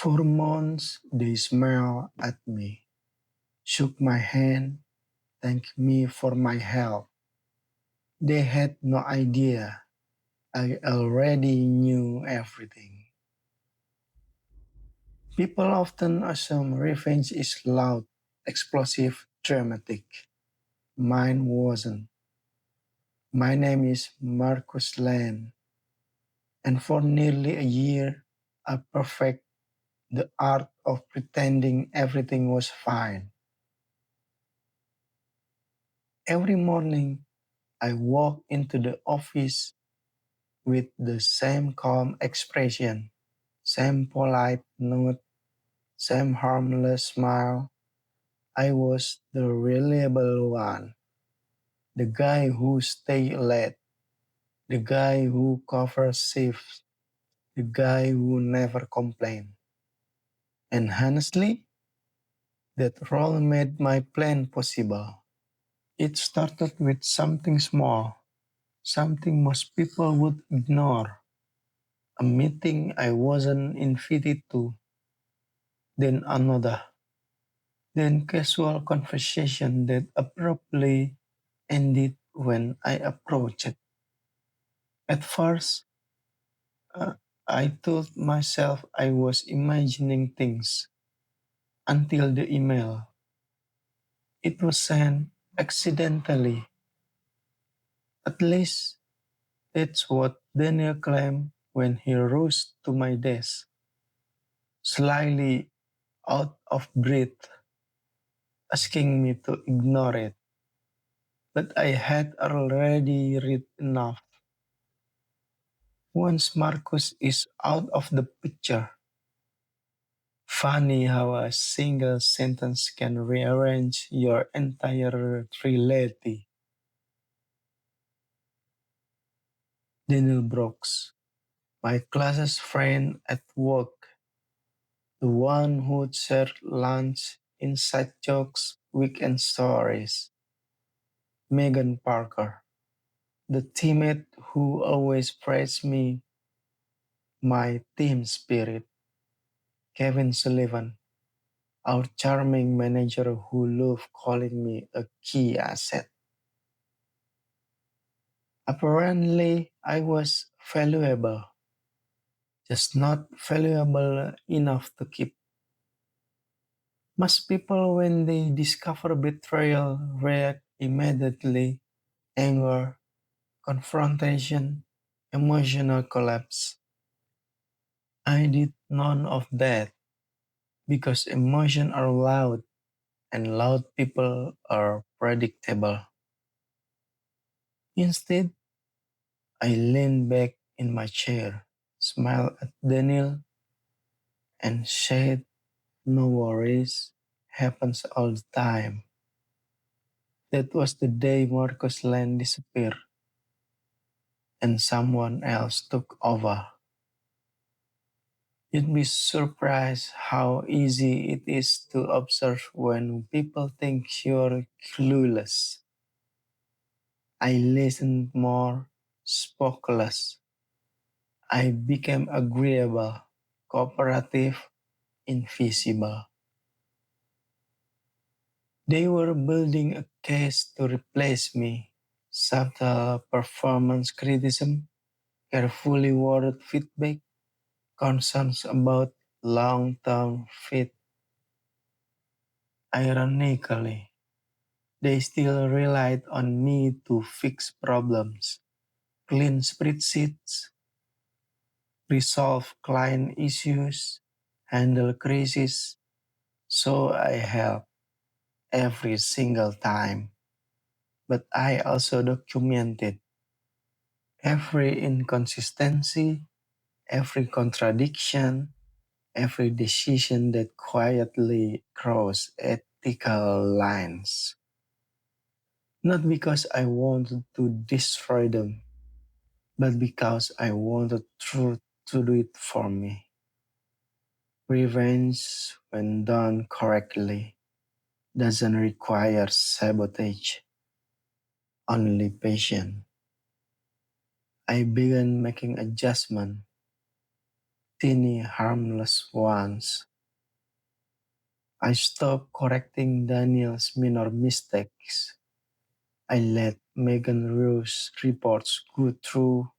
For months they smiled at me, shook my hand, thanked me for my help. They had no idea I already knew everything. People often assume revenge is loud, explosive, dramatic. Mine wasn't. My name is Marcus Land, and for nearly a year I perfected the art of pretending everything was fine. Every morning I walk into the office with the same calm expression, same polite note, same harmless smile. I was the reliable one, the guy who stay late, the guy who covers shifts, the guy who never complained. And honestly, that role made my plan possible. It started with something small, something most people would ignore. A meeting I wasn't invited to, then another, then casual conversation that abruptly ended when I approached it. At first, uh, I told myself I was imagining things until the email. It was sent accidentally. At least that's what Daniel claimed when he rose to my desk, slyly out of breath, asking me to ignore it. But I had already read enough. Once Marcus is out of the picture, funny how a single sentence can rearrange your entire reality. Daniel Brooks, my closest friend at work, the one who'd share lunch, inside jokes, weekend stories. Megan Parker, the teammate who always praised me, my team spirit. Kevin Sullivan, our charming manager who loved calling me a key asset. Apparently, I was valuable, just not valuable enough to keep. Most people, when they discover betrayal, react immediately: anger, confrontation, emotional collapse. I did none of that because emotions are loud and loud people are predictable. Instead, I leaned back in my chair, smiled at Daniel, and said, "No worries, happens all the time." That was the day Marcus Land disappeared and someone else took over. You'd be surprised how easy it is to observe when people think you're clueless. I listened more, spoke less. I became agreeable, cooperative, invisible. They were building a case to replace me. Subtle performance criticism, carefully worded feedback, concerns about long-term fit. Ironically, they still relied on me to fix problems, clean spreadsheets, resolve client issues, handle crises, so I helped every single time. But I also documented every inconsistency, every contradiction, every decision that quietly crossed ethical lines. Not because I wanted to destroy them, but because I wanted truth to do it for me. Revenge, when done correctly, doesn't require sabotage, only patience. I began making adjustments, teeny harmless ones. I stopped correcting Daniel's minor mistakes. I let Megan Rose's reports go through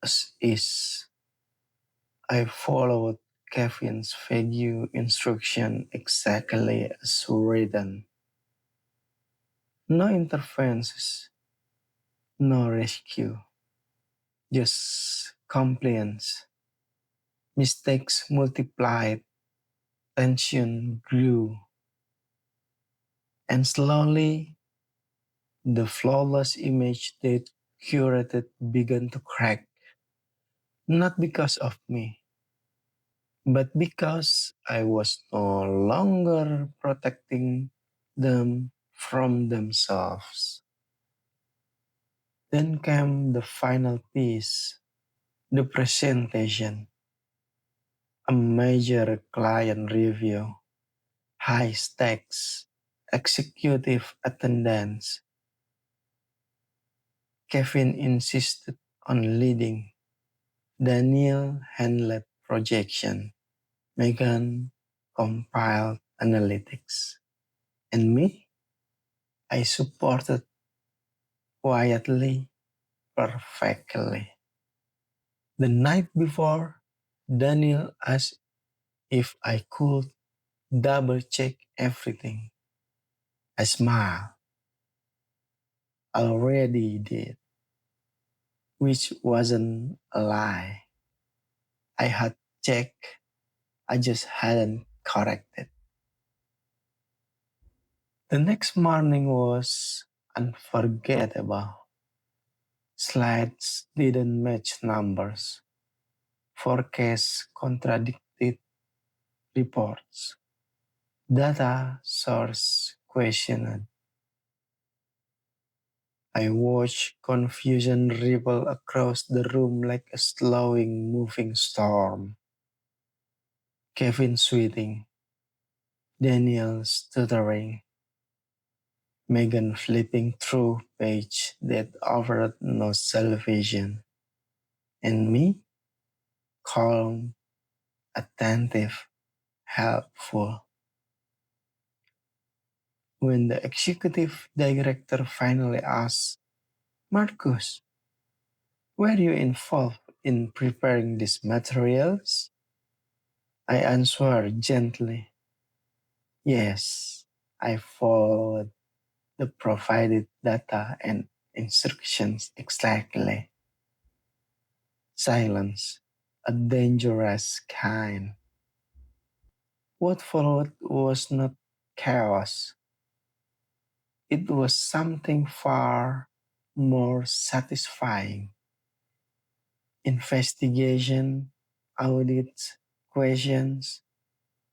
as is. I followed Kevin's vague instruction exactly as written. No interventions, no rescue, just compliance. Mistakes multiplied, tension grew, and slowly the flawless image they curated began to crack. Not because of me, but because I was no longer protecting them from themselves. Then came the final piece, the presentation, a major client review, high stakes, executive attendance. Kevin insisted on leading. Daniel handled projection. Megan compiled analytics. And me, I supported quietly, perfectly. The night before, Daniel asked if I could double check everything. I smiled. Already did, which wasn't a lie. I had checked, I just hadn't corrected. The next morning was unforgettable. Slides didn't match numbers. Forecasts contradicted reports. Data source questioned. I watched confusion ripple across the room like a slowing moving storm. Kevin sweating, Daniel stuttering, Megan flipping through page that offered no salvation, and me, calm, attentive, helpful. When the executive director finally asked, Marcus, were you involved in preparing these materials? I answered gently, yes, I followed the provided data and instructions exactly. Silence, a dangerous kind. What followed was not chaos, it was something far more satisfying. Investigation, audits, questions,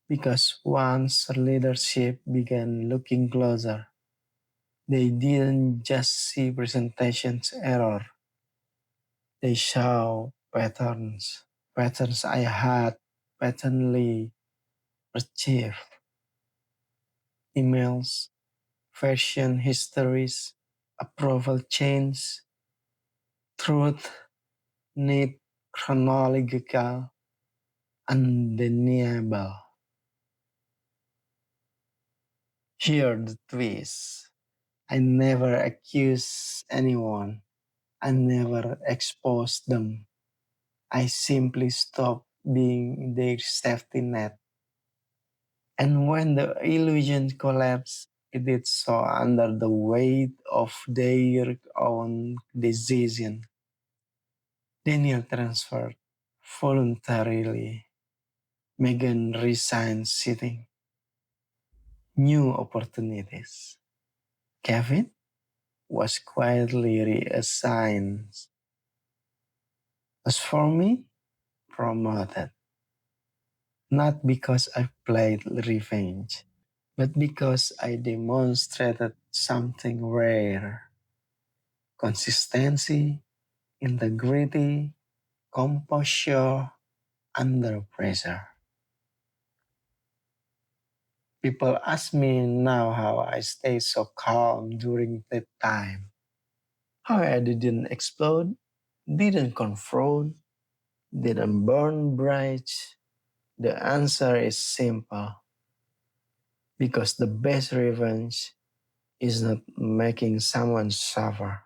because once leadership began looking closer, they didn't just see presentations error, they saw patterns, patterns I had patently achieved, emails, version histories, approval chains, truth, need, chronological, undeniable. Here the twist. I never accused anyone. I never exposed them. I simply stopped being their safety net. And when the illusion collapsed, it did so under the weight of their own decision. Daniel transferred voluntarily. Megan resigned sitting. New opportunities. Kevin was quietly reassigned. As for me, promoted. Not because I played revenge, but because I demonstrated something rare: consistency, integrity, composure under pressure. People ask me now how I stay so calm during that time, how I didn't explode, didn't confront, didn't burn bridge? The answer is simple. Because the best revenge is not making someone suffer.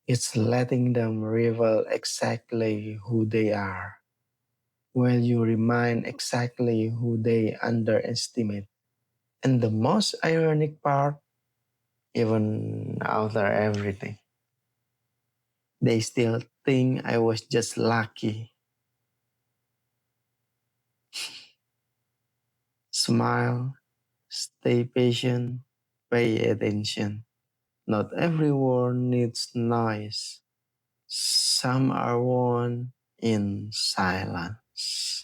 It's letting them reveal exactly who they are, while you remind exactly who they underestimate. And the most ironic part, even after everything, they still think I was just lucky. Smile, stay patient, pay attention. Not every word needs noise. Some are won in silence.